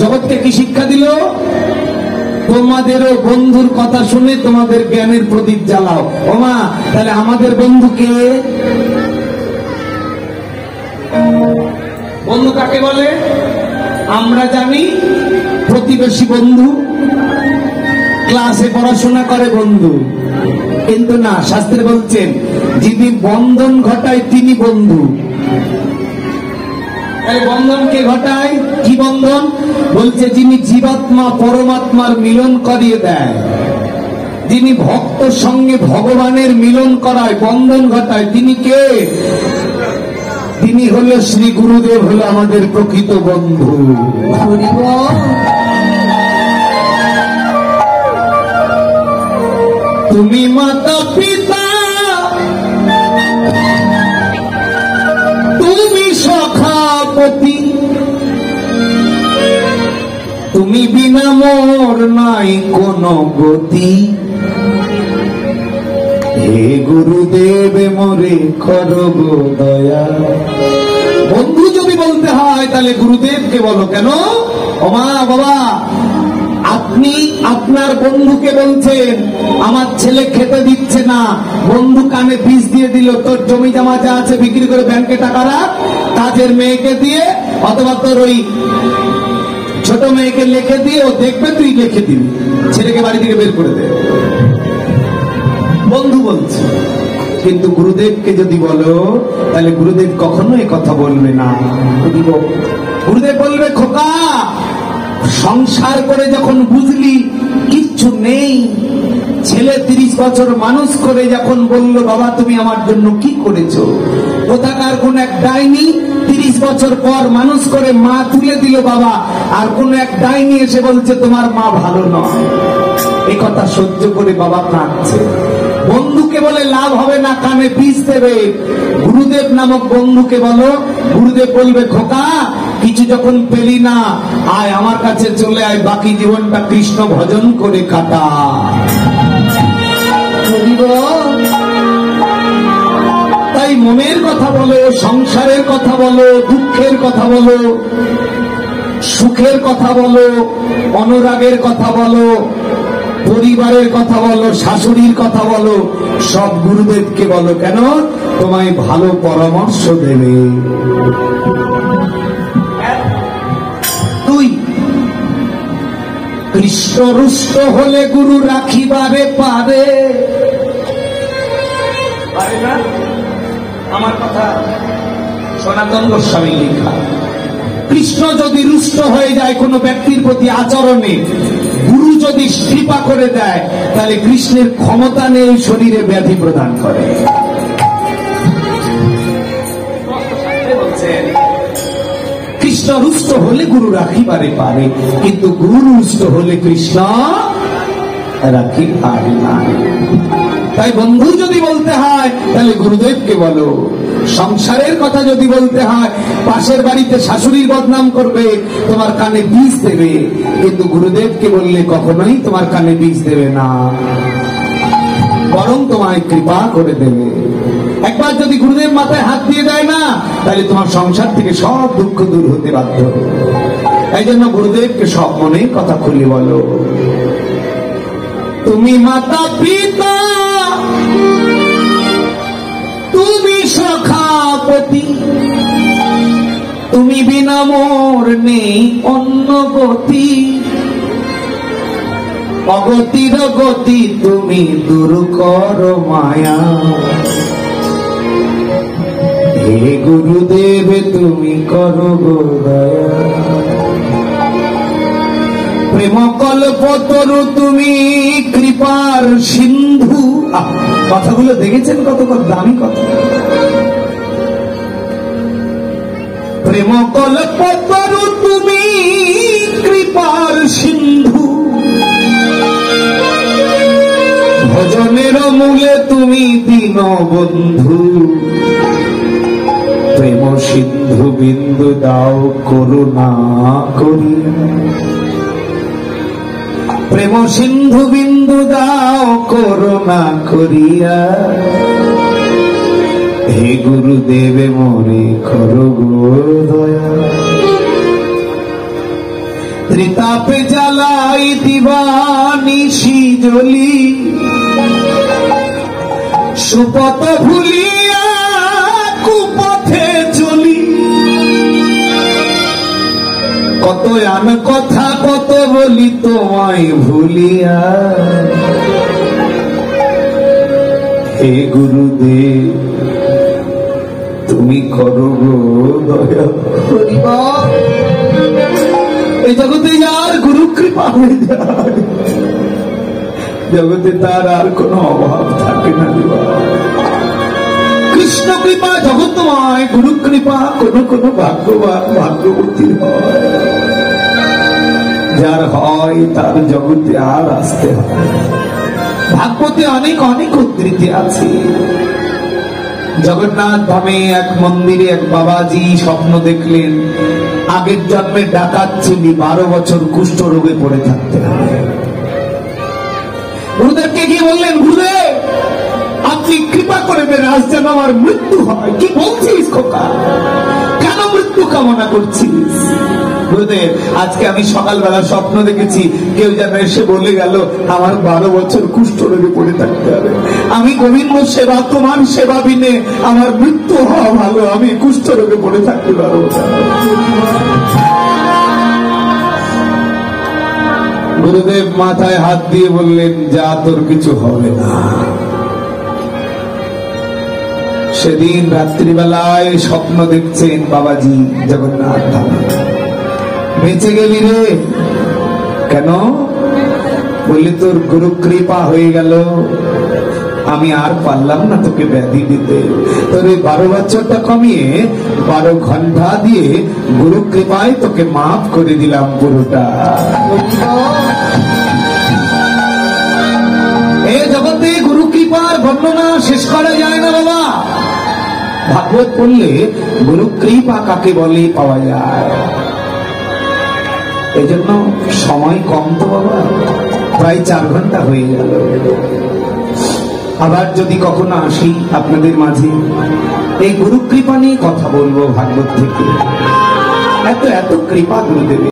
জগৎকে কি শিক্ষা দিল? তোমাদেরও বন্ধুর কথা শুনে তোমাদের জ্ঞানের প্রদীপ জ্বালাও। ওমা, তাহলে আমাদের বন্ধুকে, বন্ধু কাকে বলে? আমরা জানি প্রতিবেশী বন্ধু, ক্লাসে পড়াশোনা করে বন্ধু, কিন্তু না, শাস্ত্রে বলছেন যিনি বন্ধন ঘটায় তিনি বন্ধু। বন্ধন কে ঘটায়? কি বন্ধন? বলছে যিনি জীবাত্মা পরমাত্মার মিলন করিয়ে দেয়, যিনি ভক্তর সঙ্গে ভগবানের মিলন করায়, বন্ধন ঘটায়, তিনি কে? তিনি হলো শ্রী গুরুদেব, হলো আমাদের প্রকৃত বন্ধু। তুমি মাতা পিতা, তুমি সখাপতি, তুমি বিনা মোর নাই কোন গতি। হে গুরুদেব মোরে করব দয়া। বন্ধু যদি বলতে হয় তাহলে গুরুদেবকে বলো। কেন? ওমা বাবা, আপনি আপনার বন্ধুকে বলছেন আমার ছেলে খেতে দিচ্ছে না, বন্ধু কানে বীজ দিয়ে দিল, তোর জমি জমা যা আছে বিক্রি করে ব্যাংকে টাকা রাখ, কাজের মেয়েকে দিয়ে অথবা তোর ওই ছোট মেয়েকে লিখে দিয়ে, ও দেখবে তুই লিখে দিবি, ছেলেকে বাড়ি থেকে বের করে দে। বন্ধু বলছে। কিন্তু গুরুদেবকে যদি বলো তাহলে গুরুদেব কখনো এ কথা বলবে না। গুরুদেব বলবে, খোকা সংসার করে যখন বুঝলি কিচ্ছু নেই, ছেলে 30 বছর মানুষ করে যখন বলল বাবা তুমি আমার জন্য কি করেছো, কোথাকার কোন এক ডাইনি 30 বছর পর মানুষ করে মা তুলে দিল বাবা, আর কোন এক ডাইনি এসে বলছে তোমার মা ভালো নয়, এ কথা সহ্য করে বাবা কাঁদছে। বন্ধুকে বলে লাভ হবে না, কানে বীজ দেবে। গুরুদেব নামক বন্ধুকে বলো, গুরুদেব বলবে খোকা কিছু যখন পেলি না, আয় আমার কাছে চলে আয়, বাকি জীবনটা কৃষ্ণ ভজন করে কাটা। তাই মনের কথা বলো, সংসারের কথা বলো, দুঃখের কথা বলো, সুখের কথা বলো, অনুরাগের কথা বলো, পরিবারের কথা বলো, শাশুড়ির কথা বলো, সব গুরুদেবকে বলো। কেন? তোমায় ভালো পরামর্শ দেবে। দুই, কৃষ্ণ রুষ্ট হলে গুরু রাখিবারে পারে। আমার কথা সনাতন গোস্বামী লেখা। কৃষ্ণ যদি রুষ্ট হয়ে যায় কোন ব্যক্তির প্রতি আচরণে, গুরু যদি কৃপা করে দেয়, তাহলে কৃষ্ণের ক্ষমতা নেই শরীরে ব্যাধি প্রদান করে। কৃষ্ণ রুষ্ট হলে গুরু রাখিবারে পারে, কিন্তু গুরু রুষ্ট হলে কৃষ্ণ রাখি পারে না। তাই বন্ধু যদি বলতে হয় তাহলে গুরুদেবকে বলো। সংসারের কথা যদি বলতে হয়, পাশের বাড়িতে শাশুড়ির বদনাম করবে, তোমার কানে বীজ দেবে, কিন্তু গুরুদেবকে বললে কখনোই তোমার কানে বীজ দেবে না, বরং তোমায় কৃপা করে দেবে। একবার যদি গুরুদেব মাথায় হাত দিয়ে দেয় না, তাহলে তোমার সংসার থেকে সব দুঃখ দূর হতে বাধ্য। এই জন্য গুরুদেবকে সব মনে কথা খুলে বলো। তুমি মাতা পিতা, তুমি সখাপতি, তুমি বিনা মোর নেই অন্য গতি, অগতির গতি তুমি দূর কর মায়া। হে গুরুদেব তুমি করো দয়া, প্রেম কল্প তরু তুমি কৃপার সিন্ধু। কথাগুলো দেখেছেন কত দামি কথা। প্রেম কল্প তরু তুমি কৃপার সিন্ধু, ভজনের মূলে তুমি দীনবন্ধু। প্রেম সিন্ধু বিন্দু দাও করুণা করিয়া, প্রেম সিন্ধু বিন্দু দাও করুণা করিয়া। হে গুরুদেবে মোরে করো গো দয়া। ত্রিতাপে জ্বালাই দিবানিশি জ্বলি, সুপথ ভুলিয়া কুপথে চলি। কত আন কথা কত বলি তোমায় ভুলিয়া, হে গুরুদেব তুমি করো গো দয়া। এই জগতে যার গুরু কৃপা হয়ে যায়, জগতে তার আর কোন অভাব থাকে না। কৃষ্ণ কৃপা জগৎময়, গুরু কৃপা কোন কোন ভাগ্যবান ভাগ্যবতী হয়, যার হয় তার জগতে আর আসতে হয়। ভাগবতে অনেক অনেক উদ্ধৃতি আছে। জগন্নাথ ধামে এক মন্দিরে এক বাবাজি স্বপ্ন দেখলেন, আগের জন্মে ডাকাত ছিলি, 12 বছর কুষ্ঠ রোগে পড়ে থাকতে হবে। গুরুদেবকে গিয়ে বললেন, গুরুদেব আপনি কৃপা করবেন আজ যেন আমার মৃত্যু হয়। কি বলছিস খোকা, কেন মৃত্যু কামনা করছিস? গুরুদেব আজকে আমি সকালবেলা স্বপ্ন দেখেছি, কেউ যেন এসে বলে গেল আমার 12 বছর কুষ্ঠ রোগে পড়ে থাকতে হবে। আমি গোবিন্দ সেবা, তোমার সেবা বিনে আমার মৃত্যু হওয়া ভালো, আমি কুষ্ঠ রোগে পড়ে থাকতে পারবো। গুরুদেব মাথায় হাত দিয়ে বললেন, যা তোর কিছু হবে না। সেদিন রাত্রিবেলায় স্বপ্ন দেখছেন বাবাজি জগন্নাথ ধামে। বেঁচে গেলি রে, কেন? বললি তোর গুরু কৃপা হয়ে গেল, আমি আর পারলাম না তোকে ব্যাধি দিতে। তোর এই 12 বছরটা কমিয়ে 12 ঘন্টা দিয়ে গুরু কৃপায় তোকে মাফ করে দিলাম পুরোটা। এই জগতে গুরু কৃপার বর্ণনা শেষ করা যায় না বাবা। ভাগবত পড়লে গুরু কৃপা কাকে বলে পাওয়া যায়। এই জন্য সময় কম তো বাবা, প্রায় 4 ঘন্টা হয়ে গেল। আবার যদি কখনো আসি আপনাদের মাঝে, এই গুরু কৃপা নিয়ে কথা বলবো ভাগবত থেকে। এত এত কৃপা গুরুদেব।